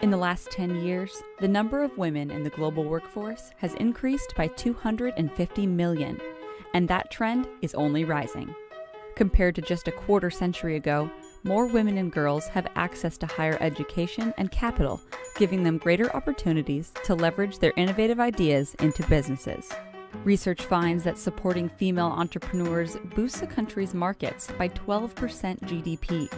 In the last 10 years, the number of women in the global workforce has increased by 250 million, and that trend is only rising. Compared to just a quarter century ago, more women and girls have access to higher education and capital, giving them greater opportunities to leverage their innovative ideas into businesses. Research finds that supporting female entrepreneurs boosts a country's markets by 12% GDP.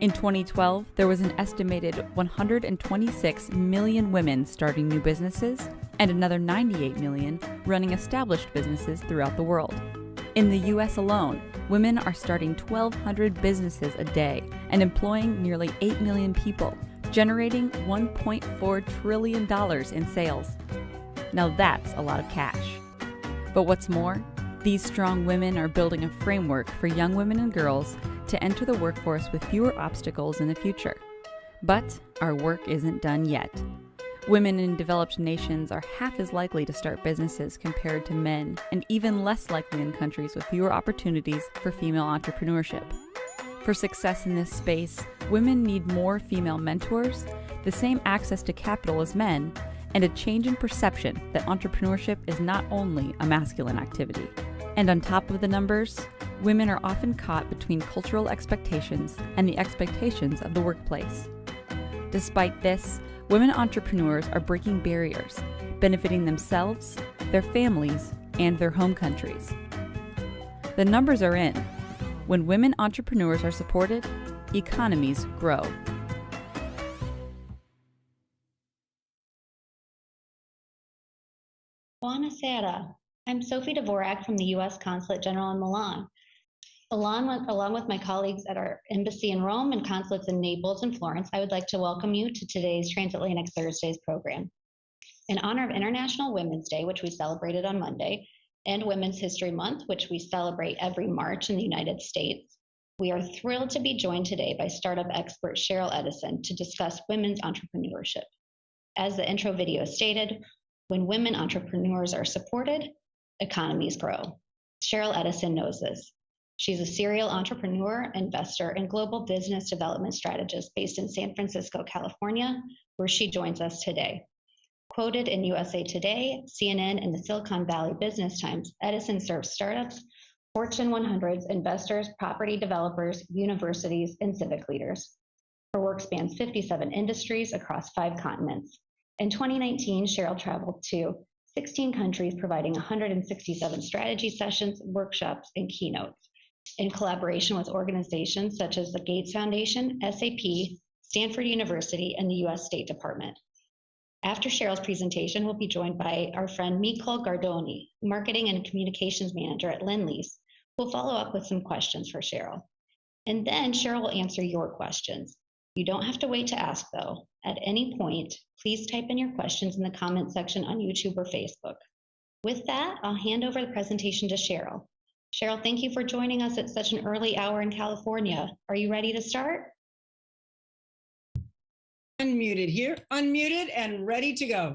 In 2012, there was an estimated 126 million women starting new businesses and another 98 million running established businesses throughout the world. In the US alone, women are starting 1,200 businesses a day and employing nearly 8 million people, generating $1.4 trillion in sales. Now that's a lot of cash. But what's more, these strong women are building a framework for young women and girls to enter the workforce with fewer obstacles in the future. But our work isn't done yet. Women in developed nations are half as likely to start businesses compared to men, and even less likely in countries with fewer opportunities for female entrepreneurship. For success in this space, women need more female mentors, the same access to capital as men, and a change in perception that entrepreneurship is not only a masculine activity. And on top of the numbers, women are often caught between cultural expectations and the expectations of the workplace. Despite this, women entrepreneurs are breaking barriers, benefiting themselves, their families, and their home countries. The numbers are in. When women entrepreneurs are supported, economies grow. Buonasera. I'm Sophie Dvorak from the U.S. Consulate General in Milan. Along with my colleagues at our embassy in Rome and consulates in Naples and Florence, I would like to welcome you to today's Transatlantic Thursdays program. In honor of International Women's Day, which we celebrated on Monday, and Women's History Month, which we celebrate every March in the United States, we are thrilled to be joined today by startup expert Cheryl Edison to discuss women's entrepreneurship. As the intro video stated, when women entrepreneurs are supported, economies grow. Cheryl Edison knows this. She's a serial entrepreneur, investor, and global business development strategist based in San Francisco, California, where she joins us today. Quoted in USA Today, CNN, and the Silicon Valley Business Times, Edison serves startups, Fortune 100s, investors, property developers, universities, and civic leaders. Her work spans 57 industries across 5 continents. In 2019, Cheryl traveled to 16 countries, providing 167 strategy sessions, workshops, and keynotes in collaboration with organizations such as the Gates Foundation, SAP, Stanford University, and the U.S. State Department. After Cheryl's presentation, we'll be joined by our friend Miko Gardoni, Marketing and Communications Manager at Lendlease, who will follow up with some questions for Cheryl. And then Cheryl will answer your questions. You don't have to wait to ask, though. At any point, please type in your questions in the comment section on YouTube or Facebook. With that, I'll hand over the presentation to Cheryl. Cheryl, thank you for joining us at such an early hour in California. Are you ready to start? Unmuted here, unmuted and ready to go.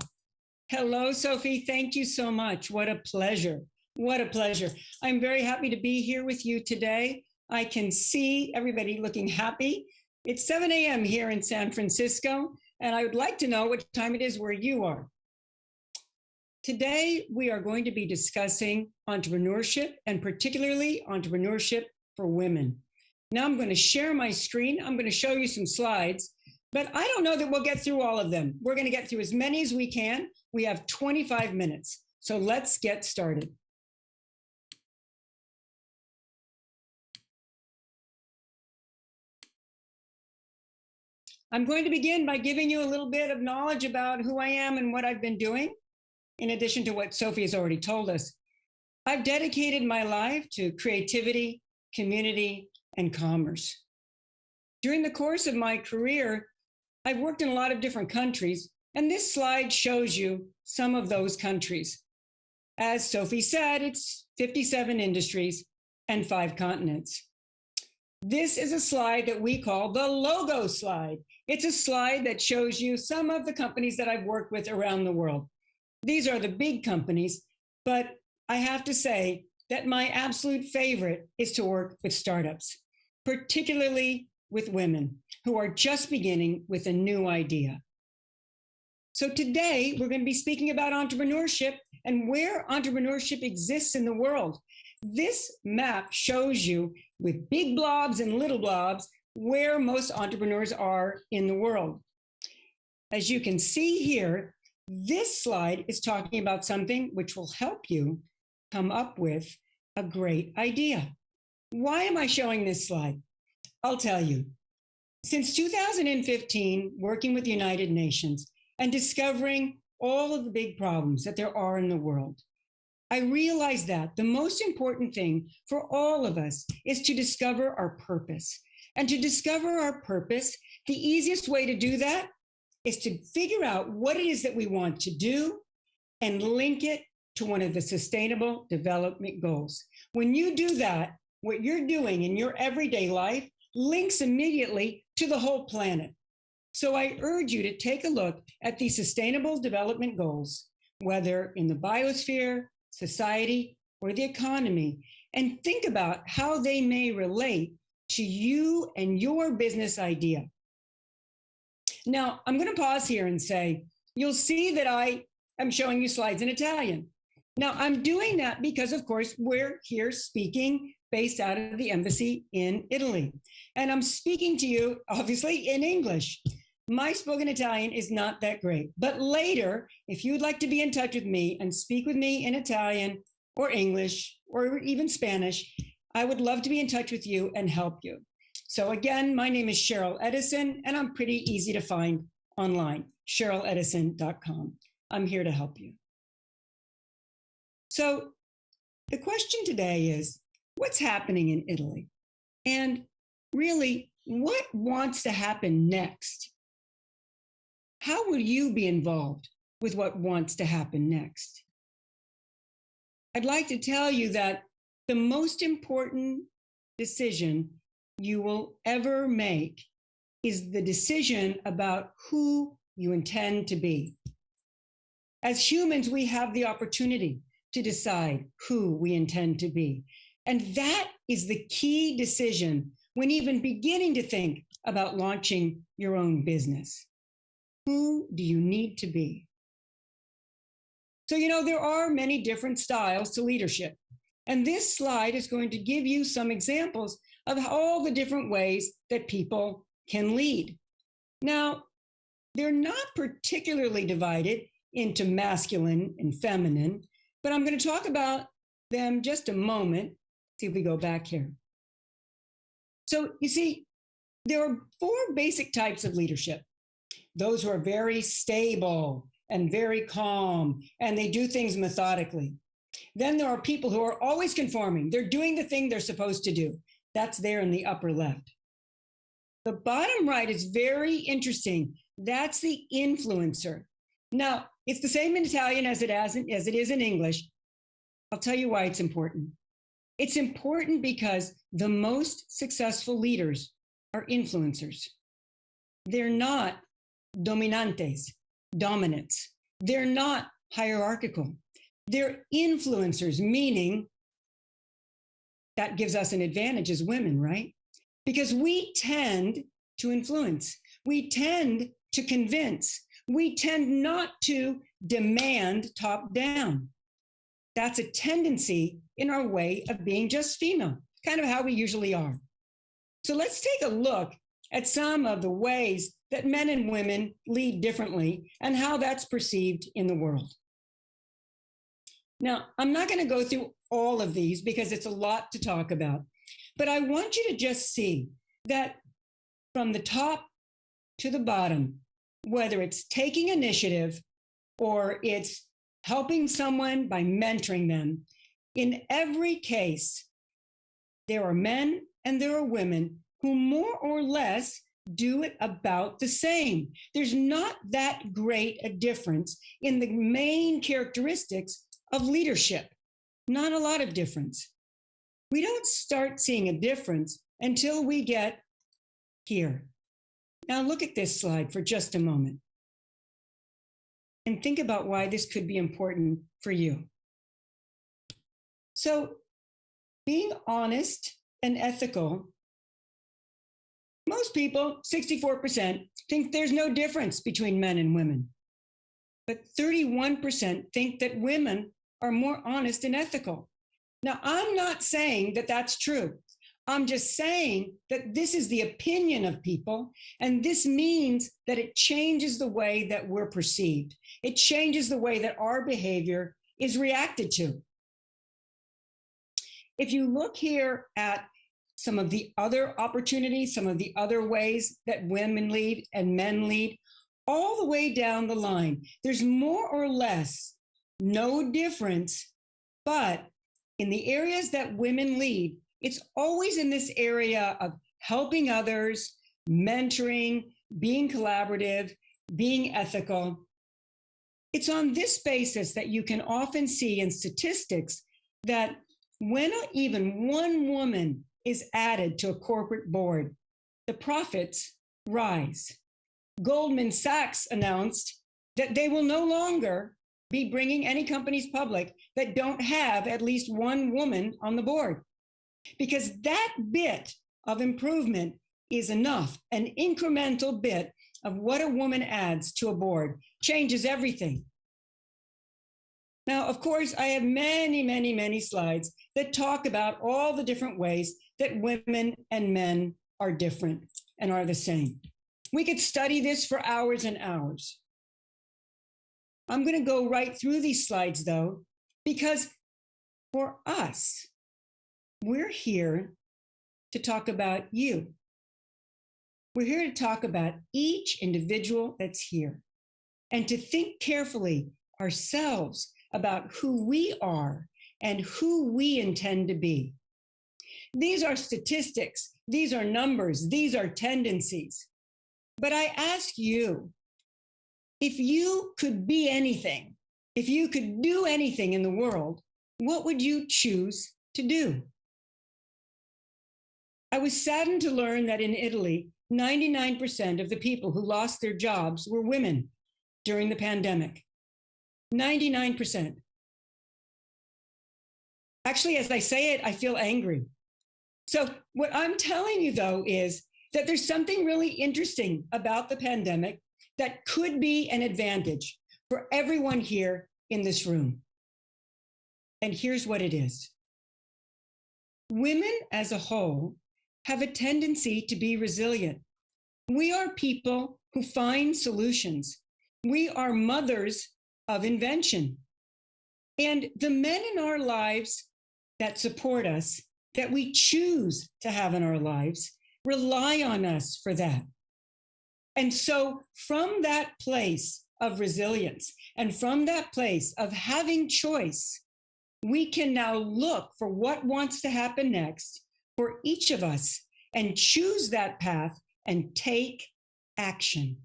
Hello, Sophie. Thank you so much. What a pleasure. What a pleasure. I'm very happy to be here with you today. I can see everybody looking happy. It's 7 a.m. here in San Francisco, and I would like to know what time it is where you are. Today, we are going to be discussing entrepreneurship, and particularly entrepreneurship for women. Now I'm going to share my screen. I'm going to show you some slides, but I don't know that we'll get through all of them. We're going to get through as many as we can. We have 25 minutes, so let's get started. I'm going to begin by giving you a little bit of knowledge about who I am and what I've been doing, in addition to what Sophie has already told us. I've dedicated my life to creativity, community, and commerce. During the course of my career, I've worked in a lot of different countries, and this slide shows you some of those countries. As Sophie said, it's 57 industries and 5 continents. This is a slide that we call the logo slide. It's a slide that shows you some of the companies that I've worked with around the world. These are the big companies, but I have to say that my absolute favorite is to work with startups, particularly with women who are just beginning with a new idea. So today we're going to be speaking about entrepreneurship and where entrepreneurship exists in the world. This map shows you with big blobs and little blobs where most entrepreneurs are in the world. As you can see here, this slide is talking about something which will help you come up with a great idea. Why am I showing this slide? I'll tell you. Since 2015, working with the United Nations and discovering all of the big problems that there are in the world, I realized that the most important thing for all of us is to discover our purpose. And to discover our purpose, the easiest way to do that is to figure out what it is that we want to do and link it to one of the Sustainable Development Goals. When you do that, what you're doing in your everyday life links immediately to the whole planet. So I urge you to take a look at these Sustainable Development Goals, whether in the biosphere, society, or the economy, and think about how they may relate to you and your business idea. Now, I'm going to pause here and say, you'll see that I am showing you slides in Italian. Now, I'm doing that because, of course, we're here speaking based out of the embassy in Italy. And I'm speaking to you, obviously, in English. My spoken Italian is not that great. But later, if you'd like to be in touch with me and speak with me in Italian or English or even Spanish, I would love to be in touch with you and help you. So again, my name is Cheryl Edison, and I'm pretty easy to find online, CherylEdison.com. I'm here to help you. So the question today is, what's happening in Italy? And really, what wants to happen next? How will you be involved with what wants to happen next? I'd like to tell you that the most important decision you will ever make is the decision about who you intend to be. As humans, we have the opportunity to decide who we intend to be. And that is the key decision when even beginning to think about launching your own business. Who do you need to be? So, there are many different styles to leadership. And this slide is going to give you some examples of all the different ways that people can lead. Now, they're not particularly divided into masculine and feminine, but I'm going to talk about them just a moment. See if we go back here. So you see, there are 4 basic types of leadership. Those who are very stable and very calm, and they do things methodically. Then there are people who are always conforming. They're doing the thing they're supposed to do. That's there in the upper left. The bottom right is very interesting. That's the influencer. Now, it's the same in Italian as it is in English. I'll tell you why it's important. It's important because the most successful leaders are influencers. They're not dominantes, dominants. They're not hierarchical. They're influencers, meaning that gives us an advantage as women, right? Because we tend to influence. We tend to convince. We tend not to demand top down. That's a tendency in our way of being just female, kind of how we usually are. So let's take a look at some of the ways that men and women lead differently and how that's perceived in the world. Now, I'm not going to go through all of these because it's a lot to talk about, but I want you to just see that from the top to the bottom, whether it's taking initiative or it's helping someone by mentoring them, in every case, there are men and there are women who more or less do it about the same. There's not that great a difference in the main characteristics of leadership. Not a lot of difference. We don't start seeing a difference until we get here. Now look at this slide for just a moment and think about why this could be important for you. So being honest and ethical, most people, 64%, think there's no difference between men and women. but 31% think that women are more honest and ethical. Now, I'm not saying that that's true. I'm just saying that this is the opinion of people, and this means that it changes the way that we're perceived. It changes the way that our behavior is reacted to. If you look here at some of the other opportunities, some of the other ways that women lead and men lead, all the way down the line, there's more or less no difference, but in the areas that women lead, it's always in this area of helping others, mentoring, being collaborative, being ethical. It's on this basis that you can often see in statistics that when even one woman is added to a corporate board, the profits rise. Goldman Sachs announced that they will no longer be bringing any companies public that don't have at least one woman on the board, because that bit of improvement is enough. An incremental bit of what a woman adds to a board changes everything. Now, of course, I have many, many, many slides that talk about all the different ways that women and men are different and are the same. We could study this for hours and hours. I'm going to go right through these slides, though, because for us, we're here to talk about you. We're here to talk about each individual that's here and to think carefully ourselves about who we are and who we intend to be. These are statistics, these are numbers, these are tendencies. But I ask you, if you could be anything, if you could do anything in the world, what would you choose to do? I was saddened to learn that in Italy, 99% of the people who lost their jobs were women during the pandemic. 99%. Actually, as I say it, I feel angry. So what I'm telling you, though, is that there's something really interesting about the pandemic that could be an advantage for everyone here in this room. And here's what it is. Women as a whole have a tendency to be resilient. We are people who find solutions. We are mothers of invention. And the men in our lives that support us, that we choose to have in our lives, rely on us for that. And so from that place of resilience and from that place of having choice, we can now look for what wants to happen next for each of us and choose that path and take action.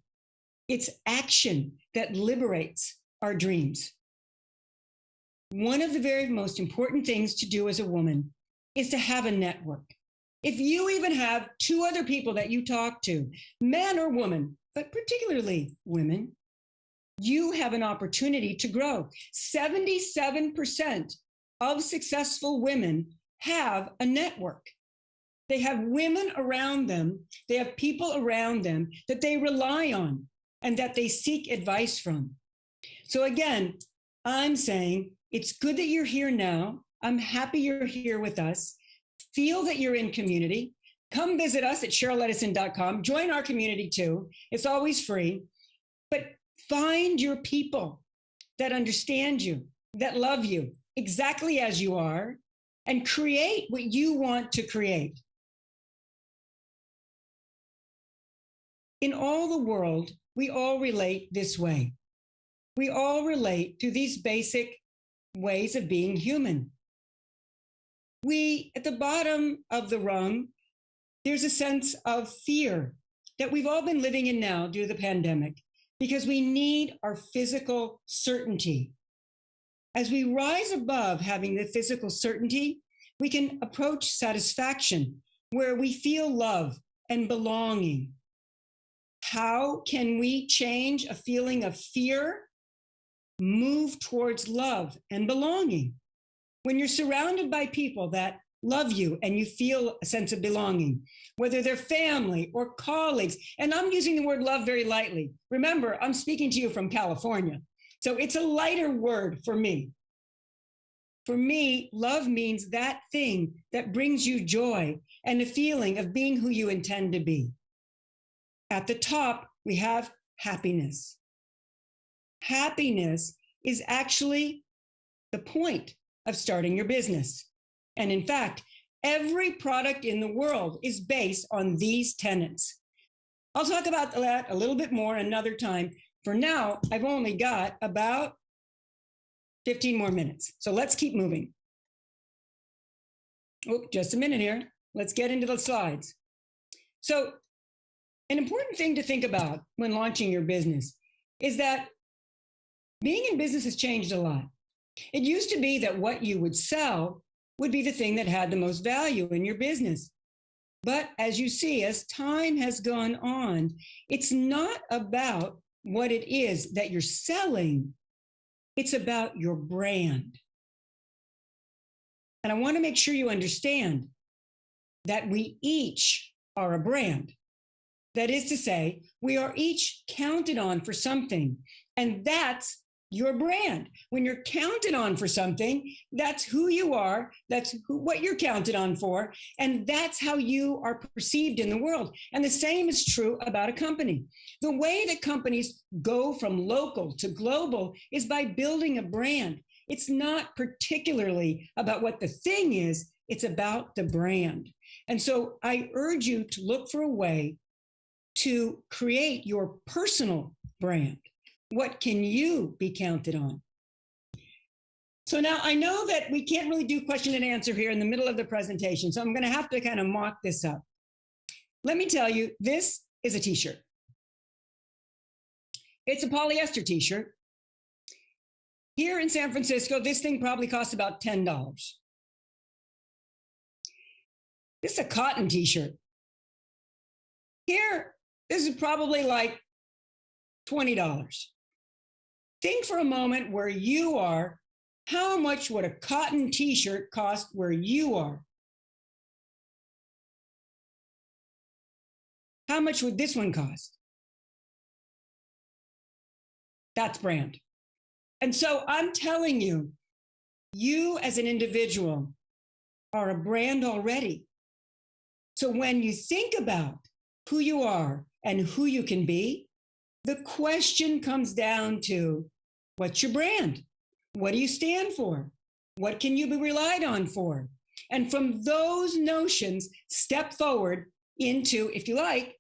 It's action that liberates our dreams. One of the very most important things to do as a woman is to have a network. If you even have two other people that you talk to, man or woman, but particularly women, you have an opportunity to grow. 77% of successful women have a network. They have women around them, they have people around them that they rely on and that they seek advice from. So again, I'm saying it's good that you're here now. I'm happy you're here with us. Feel that you're in community. Come visit us at CherylEdison.com. Join our community too. It's always free. But find your people that understand you, that love you exactly as you are, and create what you want to create. In all the world, we all relate this way. We all relate to these basic ways of being human. We, at the bottom of the rung, there's a sense of fear that we've all been living in now due to the pandemic because we need our physical certainty. As we rise above having the physical certainty, we can approach satisfaction where we feel love and belonging. How can we change a feeling of fear? Move towards love and belonging. When you're surrounded by people that love you and you feel a sense of belonging, whether they're family or colleagues, and I'm using the word love very lightly. Remember, I'm speaking to you from California. So it's a lighter word for me. For me, love means that thing that brings you joy and the feeling of being who you intend to be. At the top, we have happiness. Happiness is actually the point of starting your business. And in fact, every product in the world is based on these tenets. I'll talk about that a little bit more another time. For now, I've only got about 15 more minutes. So let's keep moving. Oh, just a minute here. Let's get into the slides. So an important thing to think about when launching your business is that being in business has changed a lot. It used to be that what you would sell would be the thing that had the most value in your business. But as you see, as time has gone on, it's not about what it is that you're selling. It's about your brand. And I want to make sure you understand that we each are a brand. That is to say, we are each counted on for something, and that's your brand. When you're counted on for something, that's who you are, that's what you're counted on for, and that's how you are perceived in the world. And the same is true about a company. The way that companies go from local to global is by building a brand. It's not particularly about what the thing is, it's about the brand. And so I urge you to look for a way to create your personal brand. What can you be counted on? So now I know that we can't really do question and answer here in the middle of the presentation, so I'm going to have to kind of mock this up. Let me tell you, this is a t-shirt. It's a polyester t-shirt. Here in San Francisco, this thing probably costs about $10. This is a cotton t-shirt. Here, this is probably like $20. Think for a moment where you are. How much would a cotton t-shirt cost where you are? How much would this one cost? That's brand. And so I'm telling you, you as an individual are a brand already. So when you think about who you are and who you can be, the question comes down to, what's your brand? What do you stand for? What can you be relied on for? And from those notions, step forward into, if you like,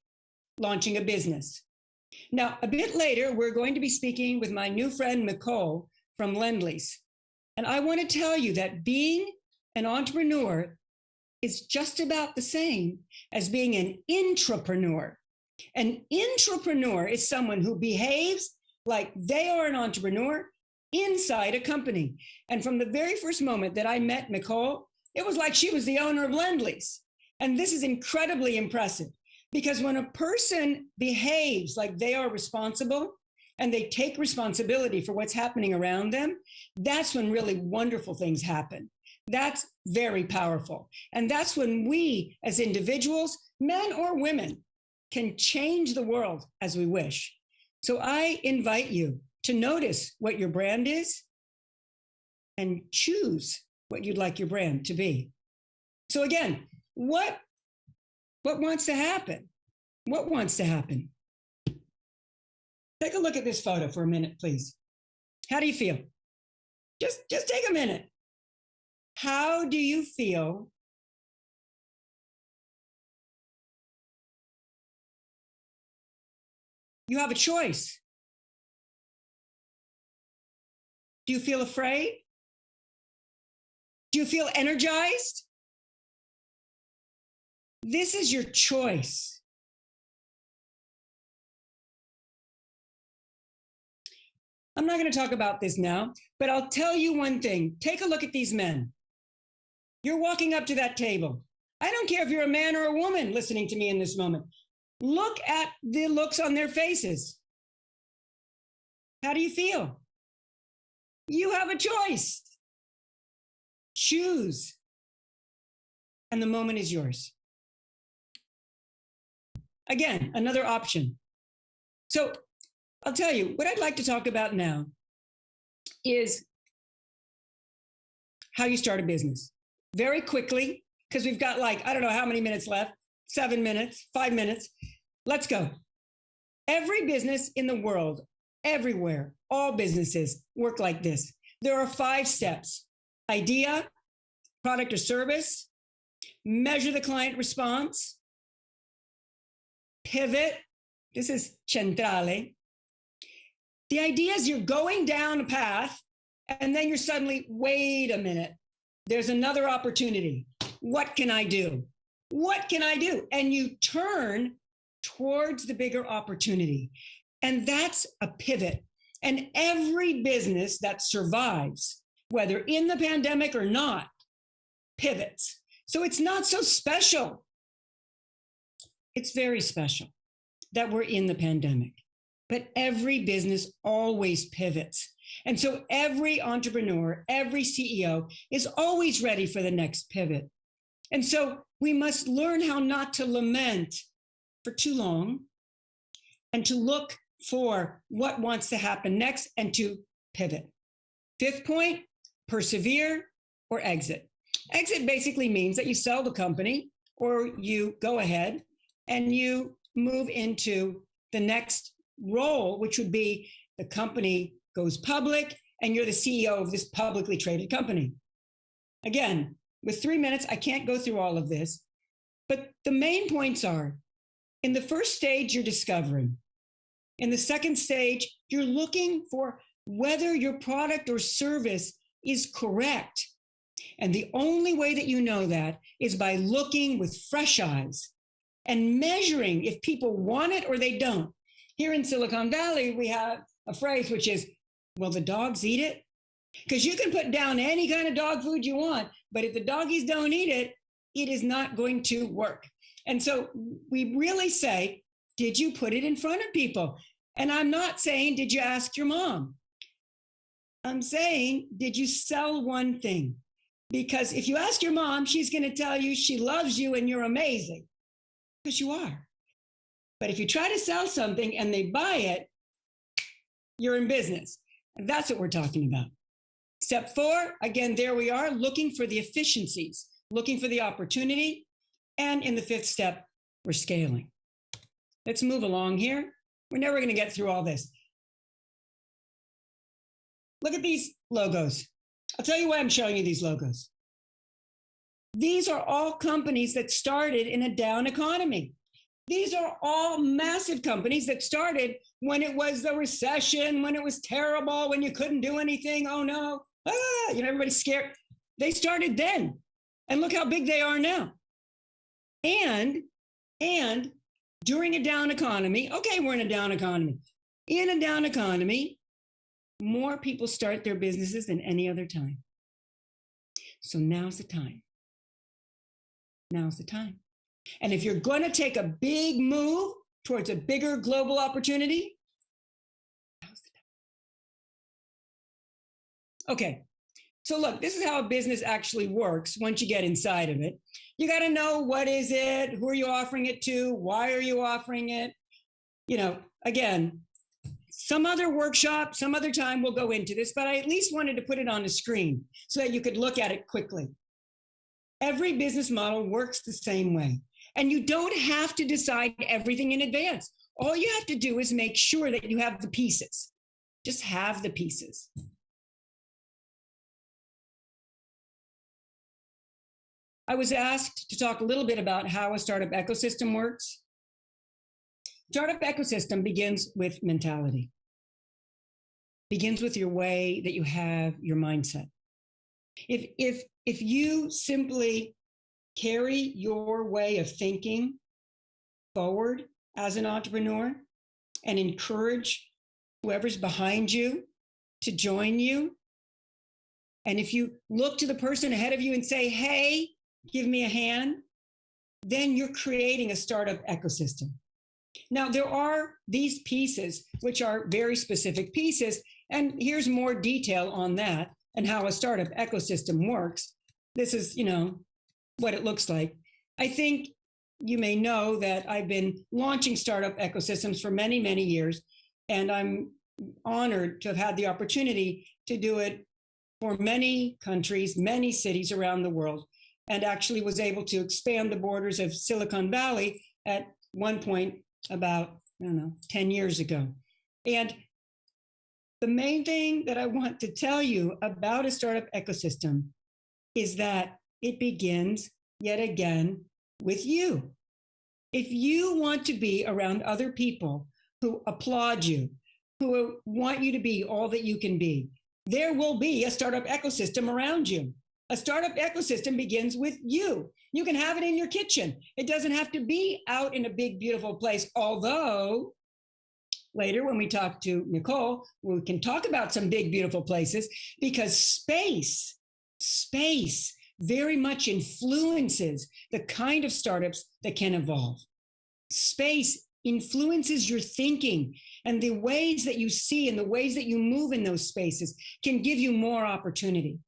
launching a business. Now, a bit later, we're going to be speaking with my new friend, Nicole from Lend-Lease. And I want to tell you that being an entrepreneur is just about the same as being an intrapreneur. An intrapreneur is someone who behaves like they are an entrepreneur inside a company. And from the very first moment that I met Nicole, it was like she was the owner of Lend-Lease. And this is incredibly impressive because when a person behaves like they are responsible and they take responsibility for what's happening around them, that's when really wonderful things happen. That's very powerful. And that's when we as individuals, men or women, can change the world as we wish. So I invite you to notice what your brand is and choose what you'd like your brand to be. So again, what wants to happen? What wants to happen? Take a look at this photo for a minute, please. How do you feel? Just take a minute. How do you feel? You have a choice. Do you feel afraid? Do you feel energized? This is your choice. I'm not going to talk about this now, but I'll tell you one thing. Take a look at these men. You're walking up to that table. I don't care if you're a man or a woman listening to me in this moment. Look at the looks on their faces. How do you feel? You have a choice. Choose. And the moment is yours. Again, another option. So I'll tell you what I'd like to talk about now is how you start a business. Very quickly, because we've got like, I don't know how many minutes left, 7 minutes, 5 minutes. Let's go. Every business in the world, everywhere, all businesses work like this. There are 5 steps: idea, product or service, measure the client response, pivot. This is centrale. The idea is you're going down a path and then you're suddenly, wait a minute, there's another opportunity. What can I do? What can I do? And you turn towards the bigger opportunity. And that's a pivot. And every business that survives, whether in the pandemic or not, pivots. So it's not so special. It's very special that we're in the pandemic. But every business always pivots. And so every entrepreneur, every CEO is always ready for the next pivot. And so we must learn how not to lament for too long and to look for what wants to happen next and to pivot. 5th point, persevere or exit. Exit basically means that you sell the company or you go ahead and you move into the next role, which would be the company goes public and you're the CEO of this publicly traded company. Again, with 3 minutes, I can't go through all of this, but the main points are, in the first stage, you're discovering. In the second stage, you're looking for whether your product or service is correct. And the only way that you know that is by looking with fresh eyes and measuring if people want it or they don't. Here in Silicon Valley, we have a phrase which is, will the dogs eat it? Because you can put down any kind of dog food you want, but if the doggies don't eat it, it is not going to work. And so we really say, did you put it in front of people? And I'm not saying, did you ask your mom? I'm saying, did you sell one thing? Because if you ask your mom, she's going to tell you she loves you and you're amazing, because you are. But if you try to sell something and they buy it, you're in business. And that's what we're talking about. Step 4, again, there we are, looking for the efficiencies, looking for the opportunity. And in the 5th step, we're scaling. Let's move along here. We're never going to get through all this. Look at these logos. I'll tell you why I'm showing you these logos. These are all companies that started in a down economy. These are all massive companies that started when it was the recession, when it was terrible, when you couldn't do anything. Oh no, everybody's scared. They started then. And look how big they are now. And during a down economy, okay, we're in a down economy. In a down economy, more people start their businesses than any other time. So now's the time. Now's the time. And if you're going to take a big move towards a bigger global opportunity, now's the time. Okay, so look, this is how a business actually works once you get inside of it. You got to know, what is it? Who are you offering it to? Why are you offering it? Again, some other workshop, some other time we'll go into this, but I at least wanted to put it on the screen so that you could look at it quickly. Every business model works the same way. And you don't have to decide everything in advance. All you have to do is make sure that you have the pieces. Just have the pieces. I was asked to talk a little bit about how a startup ecosystem works. Startup ecosystem begins with mentality. Begins with your way that you have your mindset. If you simply carry your way of thinking forward as an entrepreneur and encourage whoever's behind you to join you, and if you look to the person ahead of you and say, hey, give me a hand, then you're creating a startup ecosystem. Now, there are these pieces, which are very specific pieces, and here's more detail on that and how a startup ecosystem works. This is, what it looks like. I think you may know that I've been launching startup ecosystems for many, many years, and I'm honored to have had the opportunity to do it for many countries, many cities around the world, and actually was able to expand the borders of Silicon Valley at one point about, 10 years ago. And the main thing that I want to tell you about a startup ecosystem is that it begins yet again with you. If you want to be around other people who applaud you, who want you to be all that you can be, there will be a startup ecosystem around you. A startup ecosystem begins with you. You can have it in your kitchen. It doesn't have to be out in a big, beautiful place. Although later when we talk to Nicole, we can talk about some big, beautiful places, because space very much influences the kind of startups that can evolve. Space influences your thinking, and the ways that you see and the ways that you move in those spaces can give you more opportunity.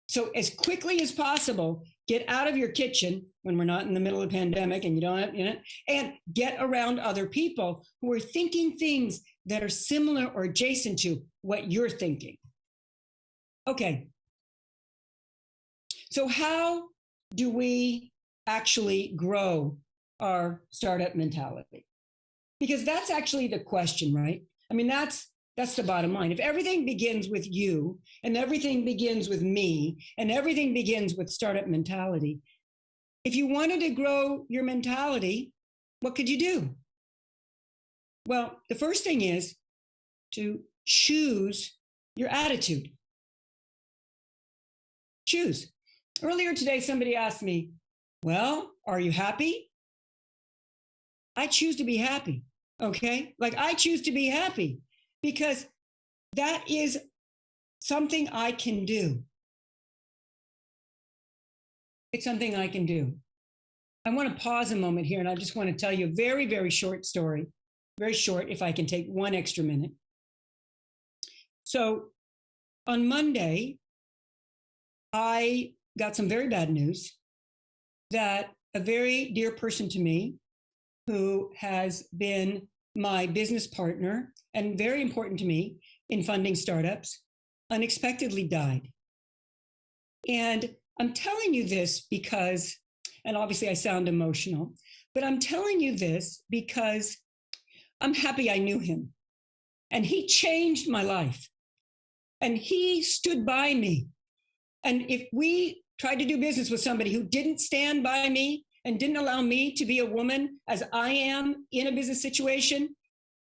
So as quickly as possible, get out of your kitchen when we're not in the middle of a pandemic and you don't have, and get around other people who are thinking things that are similar or adjacent to what you're thinking. Okay. So how do we actually grow our startup mentality? Because that's actually the question, right? I mean, that's the bottom line. If everything begins with you, and everything begins with me, and everything begins with startup mentality, if you wanted to grow your mentality, what could you do? Well, the first thing is to choose your attitude. Choose. Earlier today, somebody asked me, well, are you happy? I choose to be happy, okay? Like, I choose to be happy because that is something I can do. It's something I can do. I want to pause a moment here, and I just want to tell you a very, very short story. Very short, if I can take one extra minute. So on Monday, I got some very bad news that a very dear person to me, who has been my business partner and very important to me in funding startups, unexpectedly died. And I'm telling you this because, and obviously I sound emotional, but I'm telling you this because I'm happy I knew him. And he changed my life. And he stood by me. And if we tried to do business with somebody who didn't stand by me and didn't allow me to be a woman as I am in a business situation,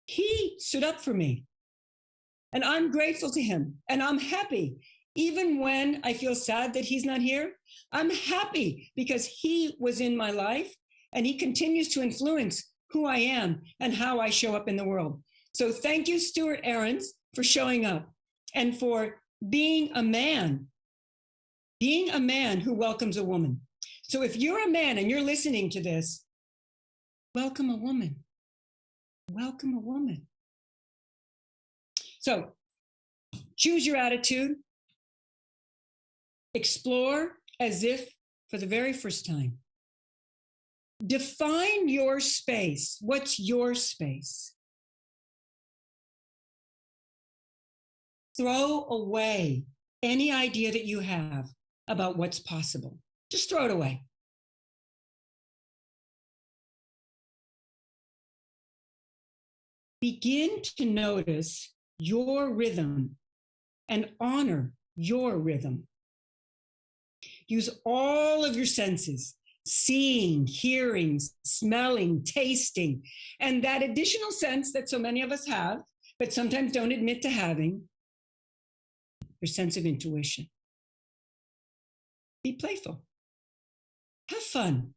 he stood up for me. And I'm grateful to him. And I'm happy. Even when I feel sad that he's not here, I'm happy because he was in my life and he continues to influence who I am and how I show up in the world. So thank you, Stuart Ahrens, for showing up and for being a man who welcomes a woman. So if you're a man and you're listening to this, welcome a woman. Welcome a woman. So choose your attitude. Explore as if for the very first time. Define your space. What's your space? Throw away any idea that you have about what's possible. Just throw it away. Begin to notice your rhythm and honor your rhythm. Use all of your senses, seeing, hearing, smelling, tasting, and that additional sense that so many of us have, but sometimes don't admit to having, your sense of intuition. Be playful. Have fun.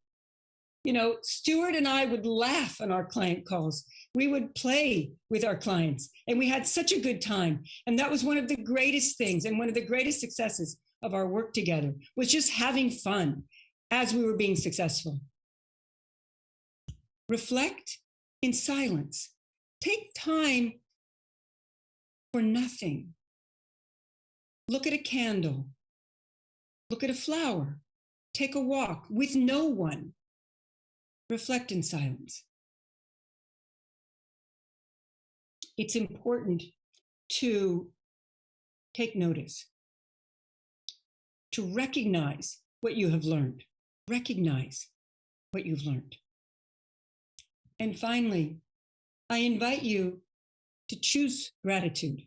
You know, Stuart and I would laugh on our client calls. We would play with our clients, and we had such a good time. And that was one of the greatest things and one of the greatest successes of our work together, was just having fun as we were being successful. Reflect in silence. Take time for nothing. Look at a candle. Look at a flower. Take a walk with no one. Reflect in silence. It's important to take notice, to recognize what you have learned. Recognize what you've learned. And finally, I invite you to choose gratitude.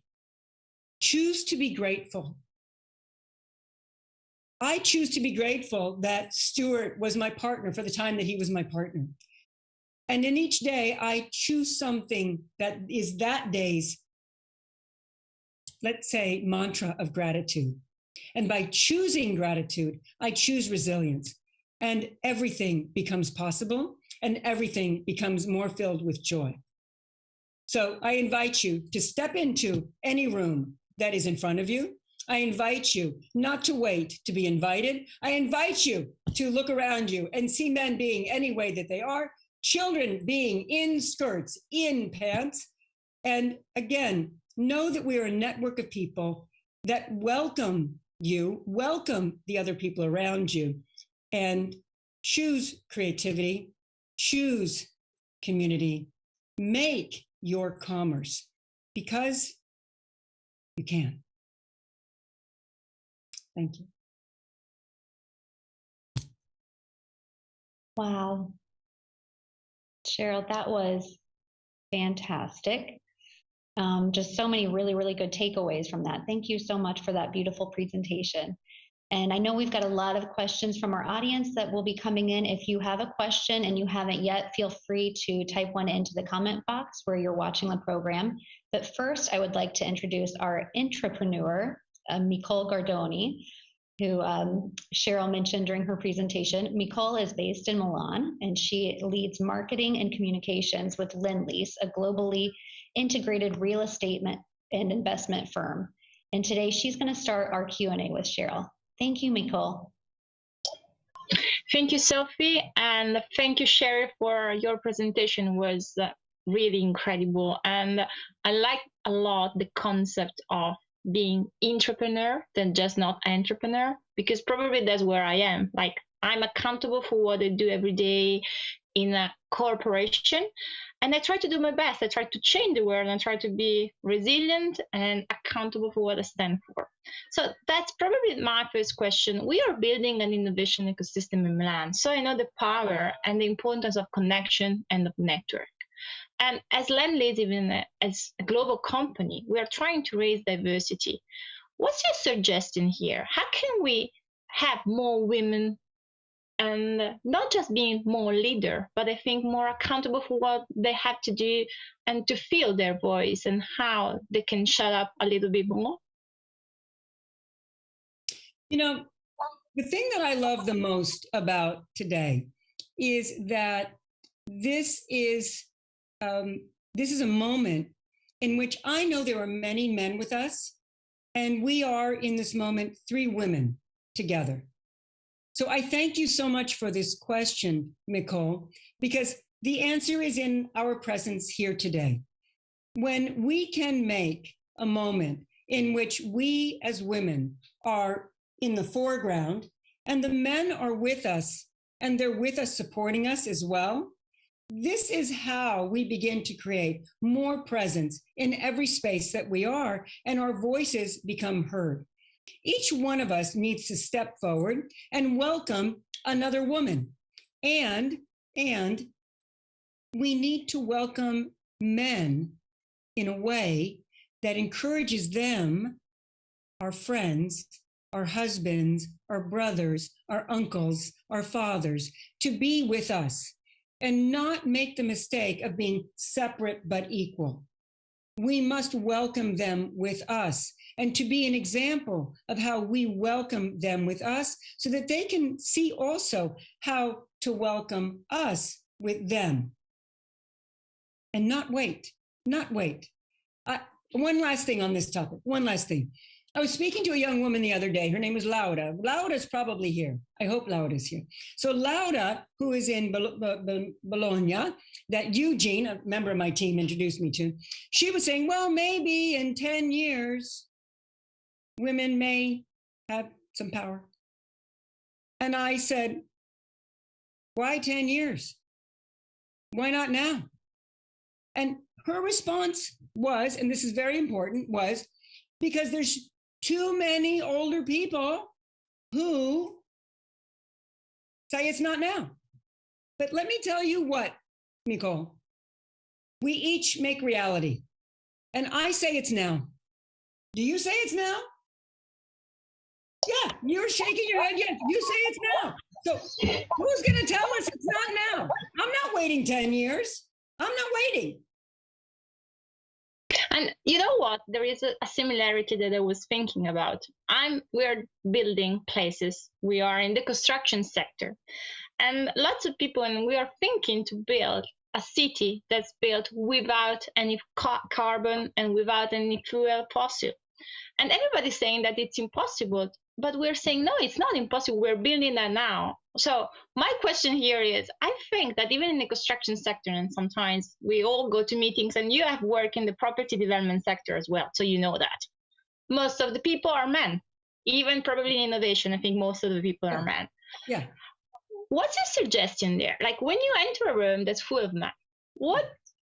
Choose to be grateful. I choose to be grateful that Stuart was my partner for the time that he was my partner. And in each day, I choose something that is that day's, let's say, mantra of gratitude. And by choosing gratitude, I choose resilience. And everything becomes possible, and everything becomes more filled with joy. So I invite you to step into any room that is in front of you. I invite you not to wait to be invited. I invite you to look around you and see men being any way that they are, children being in skirts, in pants. And again, know that we are a network of people that welcome you, welcome the other people around you, and choose creativity, choose community, make your commerce, because you can. Thank you. Wow. Cheryl, that was fantastic. Just so many really, really good takeaways from that. Thank you so much for that beautiful presentation. And I know we've got a lot of questions from our audience that will be coming in. If you have a question and you haven't yet, feel free to type one into the comment box where you're watching the program. But first, I would like to introduce our entrepreneur, Nicole Gardoni, who Cheryl mentioned during her presentation. Nicole is based in Milan, and she leads marketing and communications with Lendlease, a globally integrated real estate and investment firm. And today she's going to start our Q&A with Cheryl. Thank you, Nicole. Thank you, Sophie, and thank you, Cheryl, for your presentation. It was really incredible, and I like a lot the concept of being entrepreneur than just not entrepreneur, because probably that's where I am. Like, I'm accountable for what I do every day in a corporation, and I try to do my best. I try to change the world and try to be resilient and accountable for what I stand for. So that's probably my first question. We are building an innovation ecosystem in Milan, so I know the power and the importance of connection and of network. And as Lendlease, even as a global company, we are trying to raise diversity. What's your suggestion here? How can we have more women, and not just being more leader, but I think more accountable for what they have to do and to feel their voice and how they can shut up a little bit more? You know, the thing that I love the most about today is that this is a moment in which I know there are many men with us, and we are in this moment 3 women together. So I thank you so much for this question, Nicole, because the answer is in our presence here today. When we can make a moment in which we as women are in the foreground and the men are with us, and they're with us supporting us as well, this is how we begin to create more presence in every space that we are, and our voices become heard. Each one of us needs to step forward and welcome another woman. And we need to welcome men in a way that encourages them, our friends, our husbands, our brothers, our uncles, our fathers, to be with us and not make the mistake of being separate but equal. We must welcome them with us, and to be an example of how we welcome them with us so that they can see also how to welcome us with them. And not wait. One last thing on this topic, one last thing. I was speaking to a young woman the other day. Her name was Laura. Laura's probably here. I hope Laura's here. So Laura, who is in Bologna, that Eugene, a member of my team, introduced me to, she was saying, well, maybe in 10 years, women may have some power. And I said, why 10 years? Why not now? And her response was, and this is very important, was because too many older people who say it's not now. But let me tell you what, Nicole, we each make reality. And I say it's now. Do you say it's now? Yeah, you're shaking your head. Yes, you say it's now. So who's going to tell us it's not now? I'm not waiting 10 years. I'm not waiting. And you know what? There is a similarity that I was thinking about. We're building places. We are in the construction sector. And lots of people, and we are thinking to build a city that's built without any carbon and without any fuel fossil. And everybody's saying that it's impossible, but we're saying, no, it's not impossible. We're building that now. So my question here is, I think that even in the construction sector, and sometimes we all go to meetings, and you have worked in the property development sector as well, so you know that. Most of the people are men. Even probably in innovation, I think most of the people are men. Yeah. What's your suggestion there? Like when you enter a room that's full of men, what,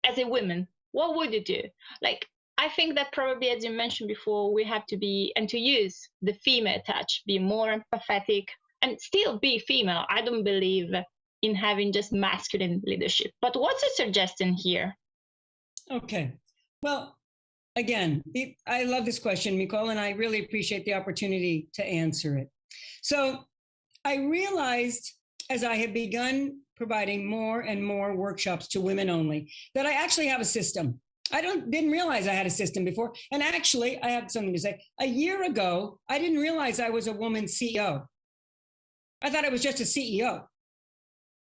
as a woman, what would you do? Like, I think that probably, as you mentioned before, we have to be, and to use the female touch, be more empathetic and still be female. I don't believe in having just masculine leadership. But what's your suggestion here? Okay. Well, again, I love this question, Nicole, and I really appreciate the opportunity to answer it. So I realized as I have begun providing more and more workshops to women only, that I actually have a system. I didn't realize I had a system before. And actually, I have something to say. A year ago, I didn't realize I was a woman CEO. I thought I was just a CEO.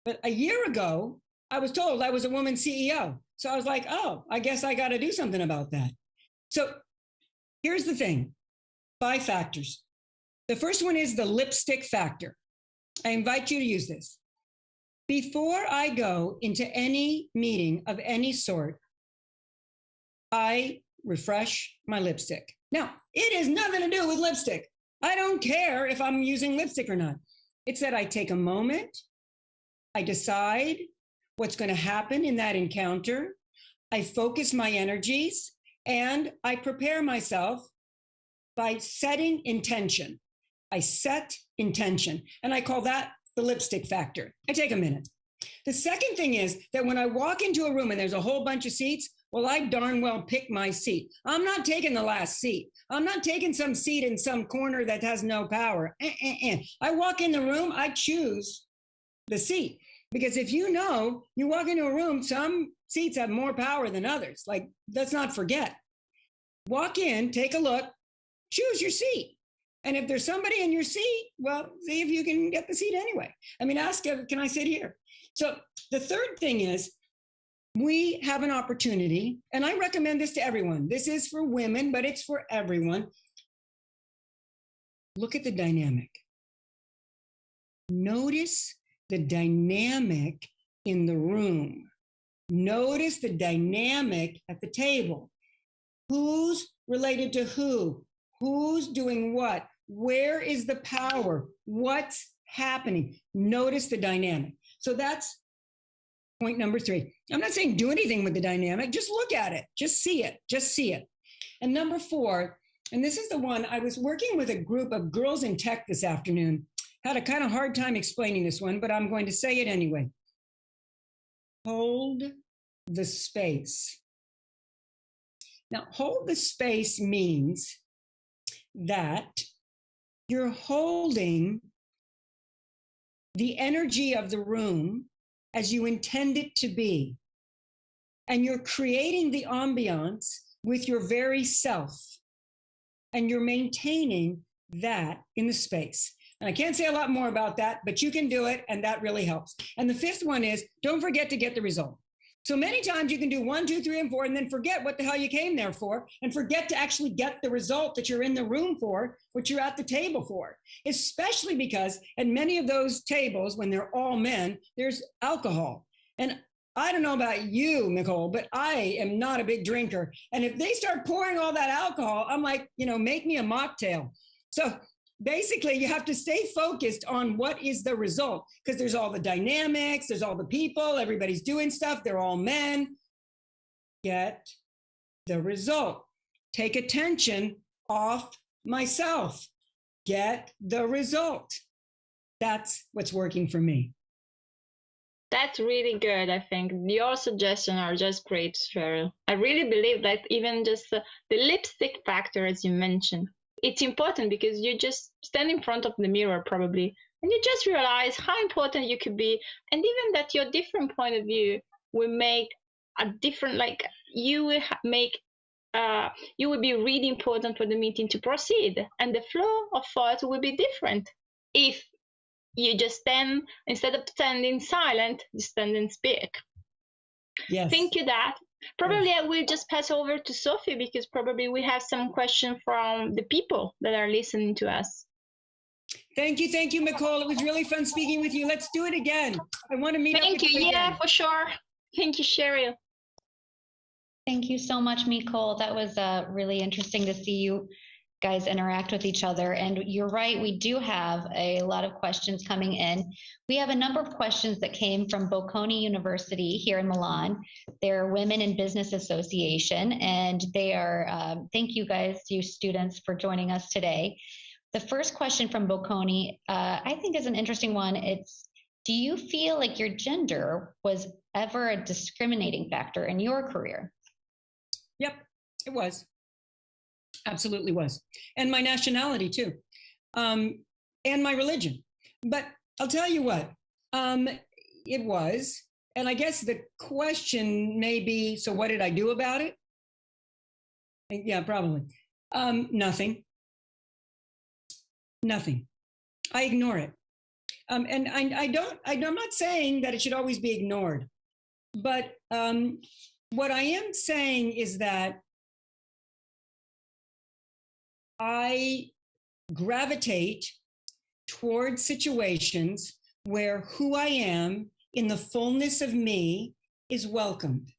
But a year ago, I was told I was a woman CEO. So I was like, oh, I guess I got to do something about that. So here's the thing, 5 factors. The first one is the lipstick factor. I invite you to use this. Before I go into any meeting of any sort, I refresh my lipstick. Now, it has nothing to do with lipstick. I don't care if I'm using lipstick or not. It's that I take a moment, I decide what's going to happen in that encounter, I focus my energies, and I prepare myself by setting intention. I set intention, and I call that the lipstick factor. I take a minute. The second thing is that when I walk into a room and there's a whole bunch of seats, well, I darn well pick my seat. I'm not taking the last seat. I'm not taking some seat in some corner that has no power. I walk in the room, I choose the seat. Because if you know, you walk into a room, some seats have more power than others. Like, let's not forget. Walk in, take a look, choose your seat. And if there's somebody in your seat, well, see if you can get the seat anyway. I mean, ask, can I sit here? So the third thing is, we have an opportunity, and I recommend this to everyone. This is for women, but it's for everyone. Look at the dynamic. Notice the dynamic in the room. Notice the dynamic at the table. Who's related to who? Who's doing what? Where is the power? What's happening? Notice the dynamic. So that's point number 3. I'm not saying do anything with the dynamic. Just look at it. Just see it. Just see it. And number 4, and this is the one, I was working with a group of girls in tech this afternoon. Had a kind of hard time explaining this one, but I'm going to say it anyway. Hold the space. Now, hold the space means that you're holding the energy of the room as you intend it to be. And you're creating the ambiance with your very self. And you're maintaining that in the space. And I can't say a lot more about that, but you can do it, and that really helps. And the 5th one is, don't forget to get the result. So many times you can do 1, 2, 3, and 4, and then forget what the hell you came there for, and forget to actually get the result that you're in the room for, what you're at the table for. Especially because at many of those tables, when they're all men, there's alcohol. And I don't know about you, Nicole, but I am not a big drinker. And if they start pouring all that alcohol, I'm like, make me a mocktail. So basically, you have to stay focused on what is the result, because there's all the dynamics, there's all the people, everybody's doing stuff, they're all men. Get the result. Take attention off myself, get the result. That's what's working for me. That's really good. I think your suggestions are just great, Cheryl. I really believe that even just the lipstick factor, as you mentioned, it's important because you just stand in front of the mirror probably, and you just realize how important you could be, and even that your different point of view will make a different, like you will make you will be really important for the meeting to proceed, and the flow of thought will be different if you just stand, instead of standing silent, you stand and speak. Yes. Thank you, that. Probably I will just pass over to Sophie because probably we have some questions from the people that are listening to us. Thank you, Nicole. It was really fun speaking with you. Let's do it again. I want to meet up with you. Thank you. Yeah, again. for sure. Thank you, Cheryl. Thank you so much, Nicole. That was really interesting to see you guys interact with each other. And you're right, we do have a lot of questions coming in. We have a number of questions that came from Bocconi University here in Milan. They're Women in Business Association, and they are, thank you guys, you students, for joining us today. The first question from Bocconi, I think is an interesting one. It's, do you feel like your gender was ever a discriminating factor in your career? Yep, it was. Absolutely was. And my nationality too. And my religion. But I'll tell you what, it was. And I guess the question may be, so what did I do about it? Yeah, probably. Nothing. Nothing. I ignore it. And I'm not saying that it should always be ignored. But what I am saying is that I gravitate towards situations where who I am in the fullness of me is welcomed.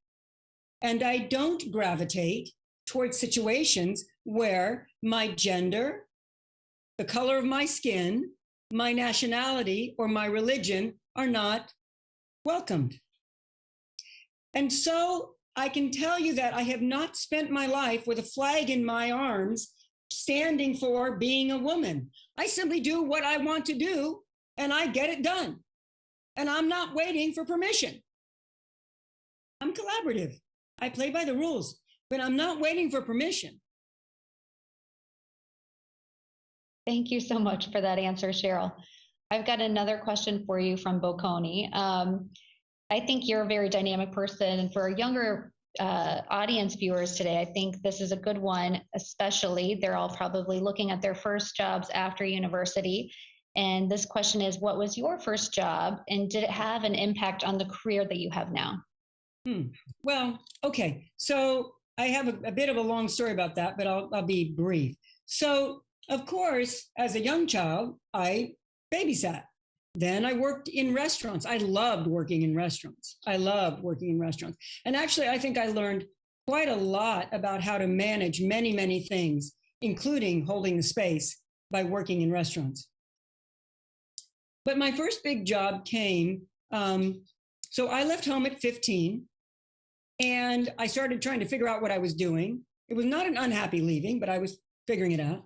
And I don't gravitate towards situations where my gender, the color of my skin, my nationality, or my religion are not welcomed. And so I can tell you that I have not spent my life with a flag in my arms standing for being a woman. I simply do what I want to do and I get it done. And I'm not waiting for permission. I'm collaborative. I play by the rules, but I'm not waiting for permission. Thank you so much for that answer, Cheryl. I've got another question for you from Bocconi. I think you're a very dynamic person, and for our younger audience viewers today, I think this is a good one, especially they're all probably looking at their first jobs after university. And this question is, what was your first job, and did it have an impact on the career that you have now? Well, okay. So I have a bit of a long story about that, but I'll be brief. So, of course, as a young child, I babysat. Then I worked in restaurants. I loved working in restaurants. And actually, I think I learned quite a lot about how to manage many, many things, including holding the space, by working in restaurants. But my first big job came, so I left home at 15, and I started trying to figure out what I was doing. It was not an unhappy leaving, but I was figuring it out.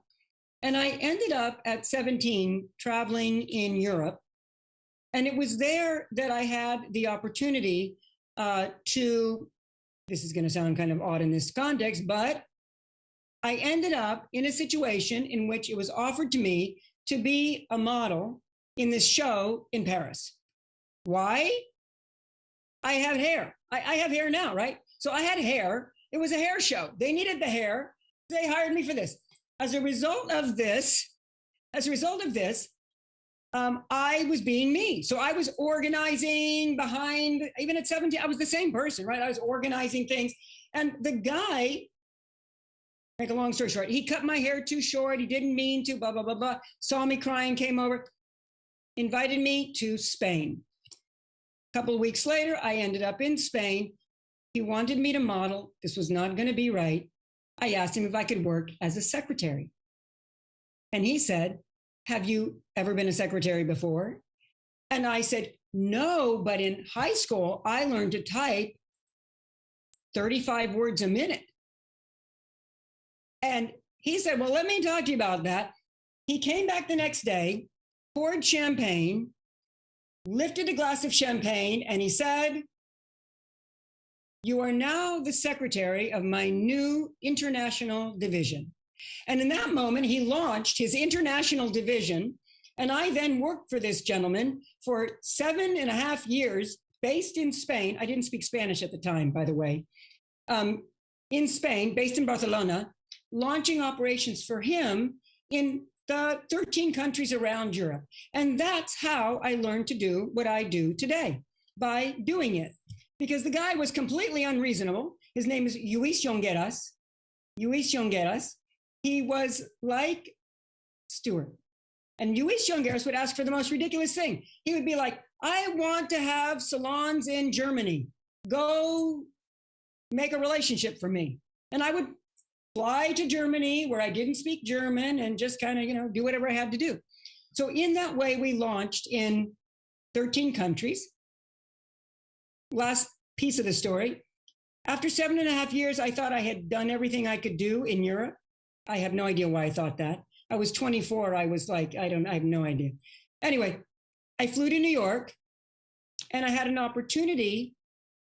And I ended up at 17 traveling in Europe. And it was there that I had the opportunity to, this is going to sound kind of odd in this context, but I ended up in a situation in which it was offered to me to be a model in this show in Paris. Why? I have hair. I have hair now, right? So I had hair. It was a hair show. They needed the hair. They hired me for this. As a result of this, I was being me. So I was organizing behind, even at 17, I was the same person, right? I was organizing things. And the guy, make a long story short, he cut my hair too short. He didn't mean to, blah, blah, blah, blah. Saw me crying, came over, invited me to Spain. A couple of weeks later, I ended up in Spain. He wanted me to model. This was not going to be right. I asked him if I could work as a secretary. And he said, have you ever been a secretary before? And I said, no, but in high school, I learned to type 35 words a minute. And he said, well, let me talk to you about that. He came back the next day, poured champagne, lifted a glass of champagne, and he said, you are now the secretary of my new international division. And in that moment, he launched his international division. And I then worked for this gentleman for 7.5 years, based in Spain. I didn't speak Spanish at the time, by the way. In Spain, based in Barcelona, launching operations for him in the 13 countries around Europe. And that's how I learned to do what I do today, by doing it. Because the guy was completely unreasonable. His name is Luis Jongueras. Luis Jongueras. He was like Stuart. And Luis Jongueras would ask for the most ridiculous thing. He would be like, I want to have salons in Germany. Go make a relationship for me. And I would fly to Germany where I didn't speak German and just kind of, do whatever I had to do. So in that way, we launched in 13 countries. Last piece of the story. After 7.5 years, I thought I had done everything I could do in Europe. I have no idea why I thought that. I was 24. I was like, I have no idea. Anyway, I flew to New York and I had an opportunity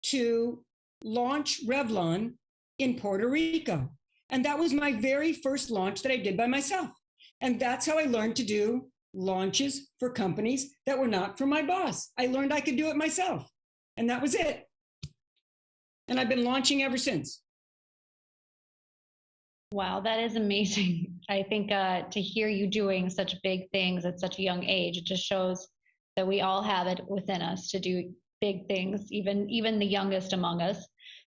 to launch Revlon in Puerto Rico. And that was my very first launch that I did by myself. And that's how I learned to do launches for companies that were not from my boss. I learned I could do it myself. And that was it. And I've been launching ever since. Wow, that is amazing. I think to hear you doing such big things at such a young age, it just shows that we all have it within us to do big things, even the youngest among us.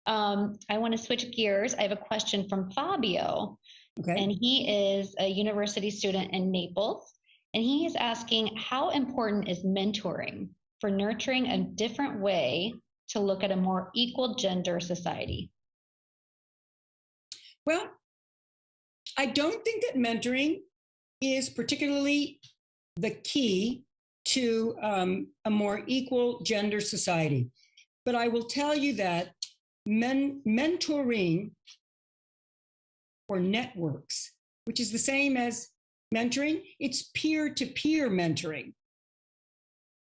I want to switch gears. I have a question from Fabio. Okay. And he is a university student in Naples. And he is asking, how important is mentoring for nurturing a different way to look at a more equal gender society? Well, I don't think that mentoring is particularly the key to a more equal gender society. But I will tell you that mentoring or networks, which is the same as mentoring, it's peer-to-peer mentoring.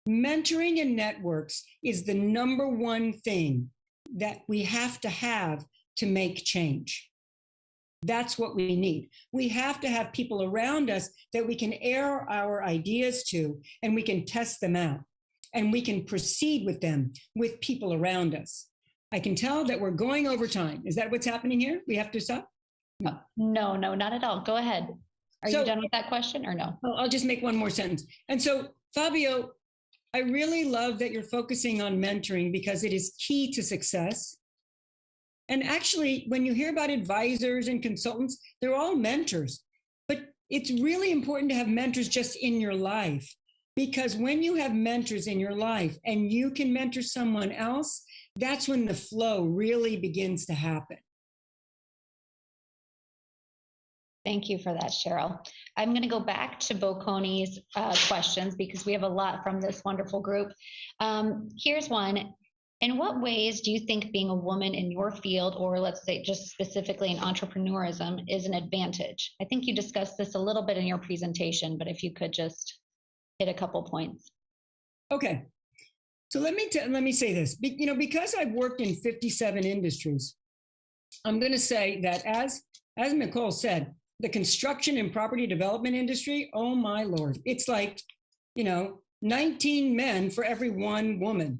Mentoring and networks is the number one thing that we have to make change. That's what we need. We have to have people around us that we can air our ideas to, and we can test them out, and we can proceed with them with people around us. I can tell that we're going over time. Is that what's happening here? We have to stop? No, not at all. Go ahead. Are you done with that question or no? I'll just make one more sentence. And so, Fabio, I really love that you're focusing on mentoring because it is key to success. And actually, when you hear about advisors and consultants, they're all mentors. But it's really important to have mentors just in your life, because when you have mentors in your life and you can mentor someone else, that's when the flow really begins to happen. Thank you for that, Cheryl. I'm going to go back to Bocconi's questions because we have a lot from this wonderful group. Here's one. In what ways do you think being a woman in your field, or let's say just specifically in entrepreneurism, is an advantage? I think you discussed this a little bit in your presentation, but if you could just hit a couple points. Okay. So let me say this. Because I've worked in 57 industries, I'm going to say that as Nicole said, the construction and property development industry, oh my Lord, it's like, 19 men for every one woman.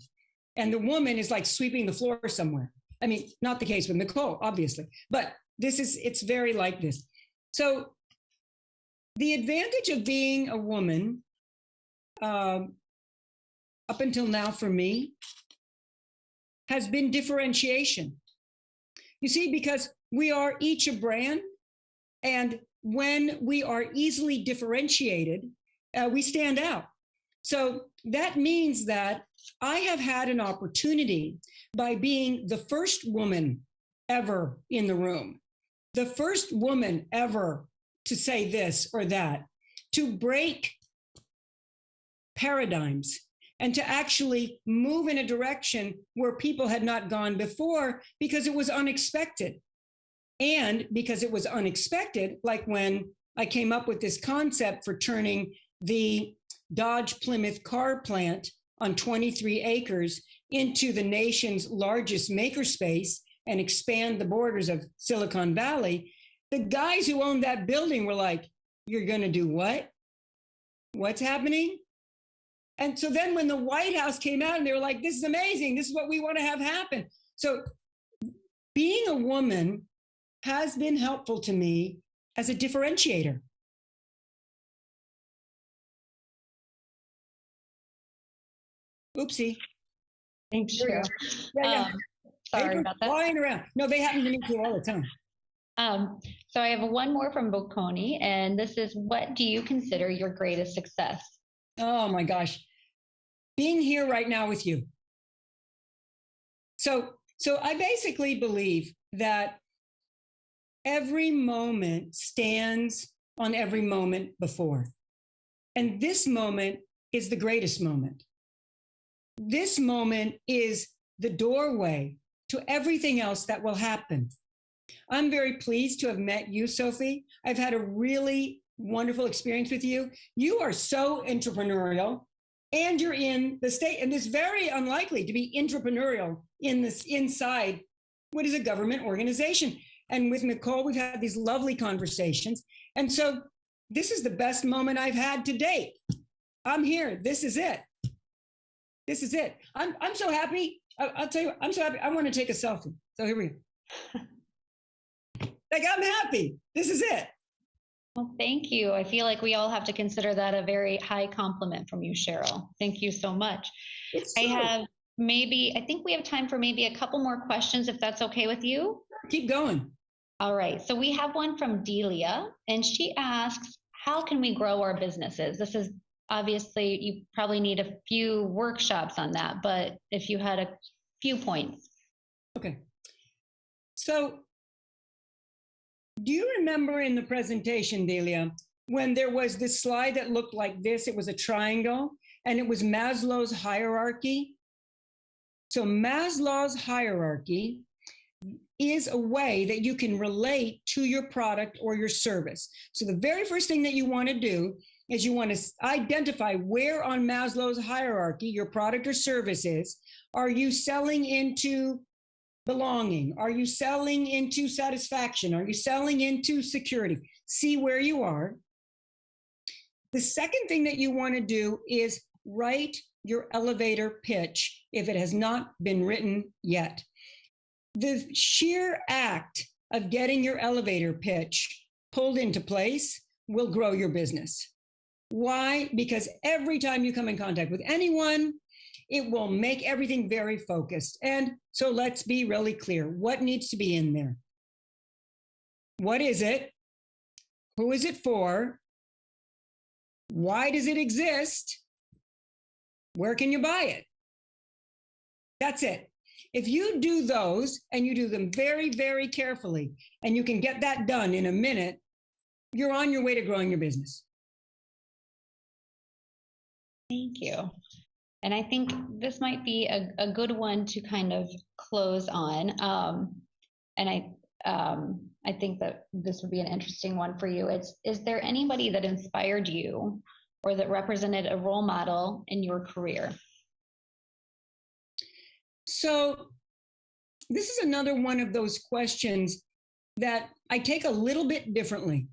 And the woman is like sweeping the floor somewhere. I mean, not the case with Nicole, obviously, but it's very like this. So the advantage of being a woman up until now for me has been differentiation. You see, because we are each a brand, and when we are easily differentiated, we stand out. So that means that I have had an opportunity by being the first woman ever in the room, the first woman ever to say this or that, to break paradigms and to actually move in a direction where people had not gone before because it was unexpected. And because it was unexpected, like when I came up with this concept for turning the Dodge Plymouth car plant on 23 acres into the nation's largest makerspace and expand the borders of Silicon Valley, the guys who owned that building were like, "You're going to do what? What's happening?" And so then when the White House came out and they were like, "This is amazing. This is what we want to have happen." So being a woman has been helpful to me as a differentiator. Oopsie. Thanks, There we Cheryl. go. Yeah. Sorry Papers about that. flying around. No, they happen to me too all the time. So I have one more from Bocconi, and this is, what do you consider your greatest success? Oh my gosh. Being here right now with you. So I basically believe that every moment stands on every moment before. And this moment is the greatest moment. This moment is the doorway to everything else that will happen. I'm very pleased to have met you, Sophie. I've had a really wonderful experience with you. You are so entrepreneurial, and you're in the state, and it's very unlikely to be entrepreneurial in this inside what is a government organization. And with Nicole, we've had these lovely conversations. And so this is the best moment I've had to date. I'm here. This is it. This is it. I'm so happy. I'll tell you, I'm so happy. I want to take a selfie. So here we go. Like, I'm happy. This is it. Well, thank you. I feel like we all have to consider that a very high compliment from you, Cheryl. Thank you so much. I think we have time for maybe a couple more questions, if that's okay with you. Keep going. All right. So we have one from Delia, and she asks, how can we grow our businesses? This is obviously, you probably need a few workshops on that, but if you had a few points. Okay. So do you remember in the presentation, Delia, when there was this slide that looked like this? It was a triangle, and it was Maslow's hierarchy. So Maslow's hierarchy is a way that you can relate to your product or your service. So the very first thing that you want to do is you want to identify where on Maslow's hierarchy your product or service is. Are you selling into belonging? Are you selling into satisfaction? Are you selling into security? See where you are. The second thing that you want to do is write your elevator pitch if it has not been written yet. The sheer act of getting your elevator pitch pulled into place will grow your business. Why? Because every time you come in contact with anyone, it will make everything very focused. And so let's be really clear. What needs to be in there? What is it? Who is it for? Why does it exist? Where can you buy it? That's it. If you do those and you do them very, very carefully, and you can get that done in a minute, you're on your way to growing your business. Thank you. And I think this might be a good one to kind of close on. And I think that this would be an interesting one for you. Is there anybody that inspired you or that represented a role model in your career? So this is another one of those questions that I take a little bit differently.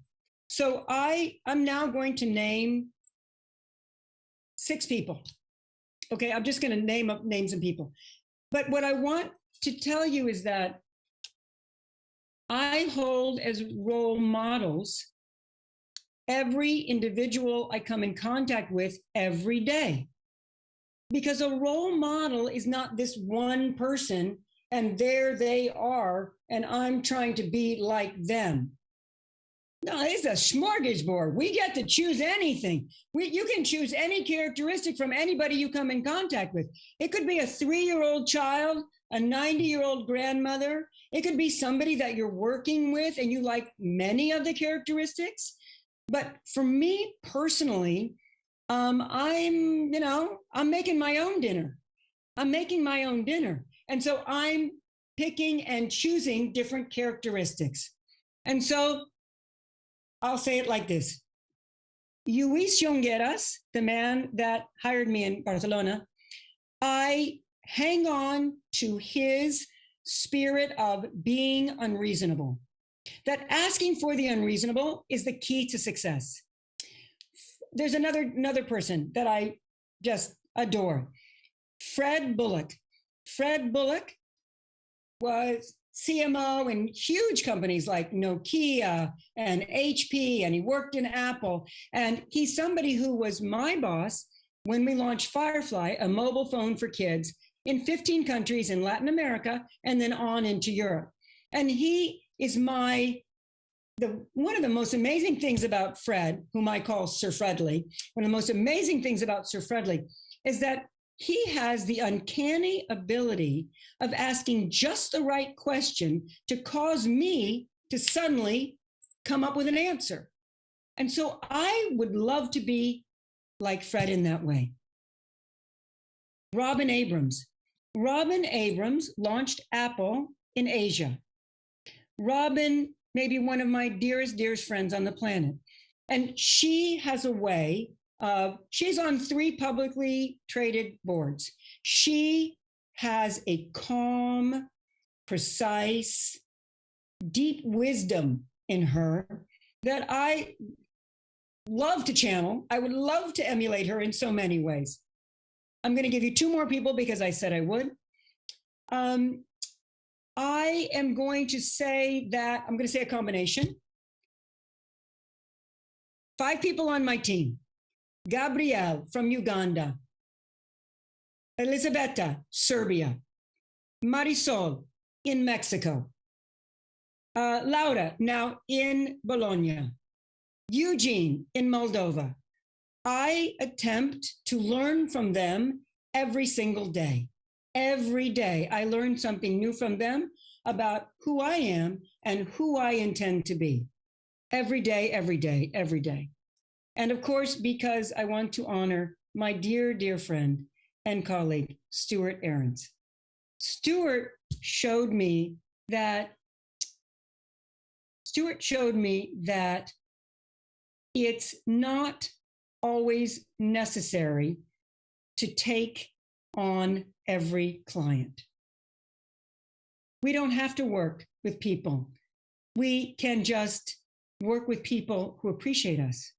So I'm now going to name 6 people. Okay, I'm just going to name some people. But what I want to tell you is that I hold as role models every individual I come in contact with every day. Because a role model is not this one person and there they are and I'm trying to be like them. No, it's a smorgasbord. We get to choose anything. You can choose any characteristic from anybody you come in contact with. It could be a 3-year-old child, a 90-year-old grandmother. It could be somebody that you're working with and you like many of the characteristics. But for me personally, I'm making my own dinner. I'm making my own dinner. And so I'm picking and choosing different characteristics. And so I'll say it like this. Luis Jongueras, the man that hired me in Barcelona, I hang on to his spirit of being unreasonable. That asking for the unreasonable is the key to success. There's another person that I just adore, Fred Bullock. Fred Bullock was CMO in huge companies like Nokia and HP, and he worked in Apple. And he's somebody who was my boss when we launched Firefly, a mobile phone for kids in 15 countries in Latin America and then on into Europe. And he is one of the most amazing things about Fred, whom I call Sir Fredley, one of the most amazing things about Sir Fredley is that he has the uncanny ability of asking just the right question to cause me to suddenly come up with an answer. And so I would love to be like Fred in that way. Robin Abrams. Robin Abrams launched Apple in Asia. Robin may be one of my dearest friends on the planet. And she has a way of, she's on 3 publicly traded boards. She has a calm, precise, deep wisdom in her that I love to channel. I would love to emulate her in so many ways. I'm going to give you 2 more people because I said I would. I am going to say that, I'm going to say a combination. 5 people on my team. Gabrielle from Uganda. Elisabetta, Serbia. Marisol in Mexico. Laura, now in Bologna. Eugene in Moldova. I attempt to learn from them every single day. Every day, I learn something new from them about who I am and who I intend to be. Every day, every day, every day. And of course, because I want to honor my dear friend and colleague, Stuart Ahrens. Stuart showed me that it's not always necessary to take on every client. We don't have to work with people. We can just work with people who appreciate us.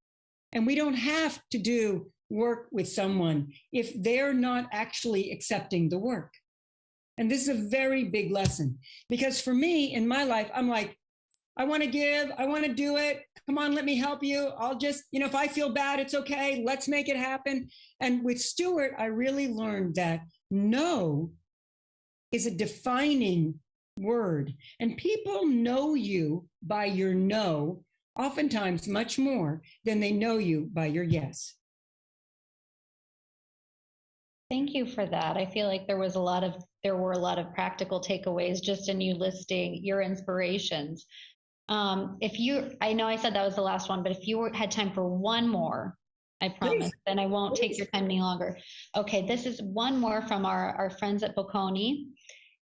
And we don't have to do work with someone if they're not actually accepting the work. And this is a very big lesson, because for me in my life, I'm like, I want to give, I want to do it. Come on, let me help you. I'll just, if I feel bad, it's okay. Let's make it happen. And with Stuart, I really learned that no is a defining word. And people know you by your no, oftentimes much more than they know you by your yes. Thank you for that. I feel like there were a lot of practical takeaways just in you listing your inspirations. I know I said that was the last one, but if you had time for one more, I promise, Please. then I won't take your time any longer. Okay, this is one more from our friends at Bocconi.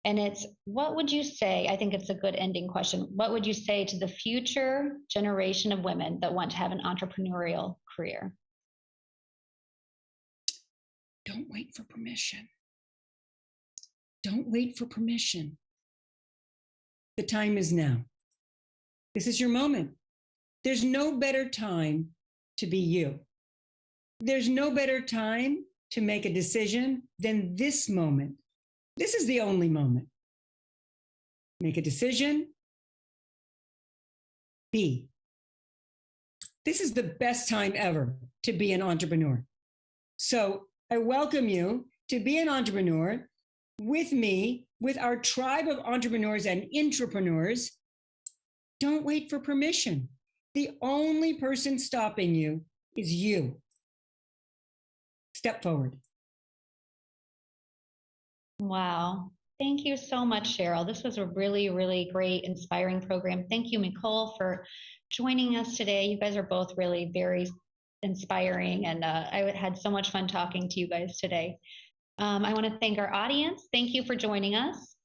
And it's, what would you say? I think it's a good ending question. What would you say to the future generation of women that want to have an entrepreneurial career? Don't wait for permission. Don't wait for permission. The time is now. This is your moment. There's no better time to be you. There's no better time to make a decision than this moment. This is the only moment. Make a decision. Be. This is the best time ever to be an entrepreneur. So I welcome you to be an entrepreneur with me, with our tribe of entrepreneurs and intrapreneurs. Don't wait for permission. The only person stopping you is you. Step forward. Wow. Thank you so much, Cheryl. This was a really, really great, inspiring program. Thank you, Nicole, for joining us today. You guys are both really very inspiring, and I had so much fun talking to you guys today. I want to thank our audience. Thank you for joining us.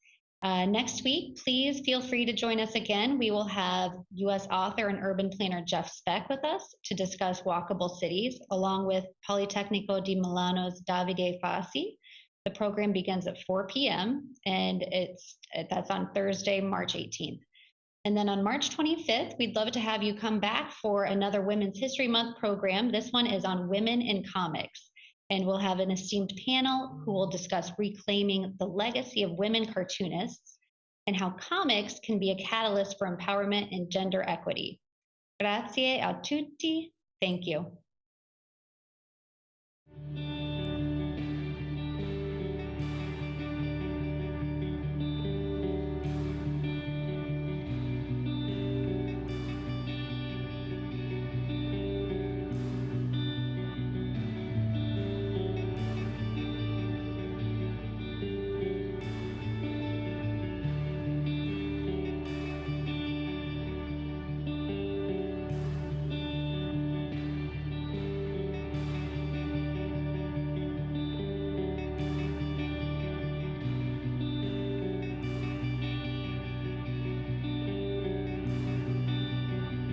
Next week, please feel free to join us again. We will have U.S. author and urban planner Jeff Speck with us to discuss walkable cities, along with Politecnico di Milano's Davide Fassi. The program begins at 4 p.m. and that's on Thursday, March 18th. And then on March 25th, we'd love to have you come back for another Women's History Month program. This one is on women in comics. And we'll have an esteemed panel who will discuss reclaiming the legacy of women cartoonists and how comics can be a catalyst for empowerment and gender equity. Grazie a tutti. Thank you.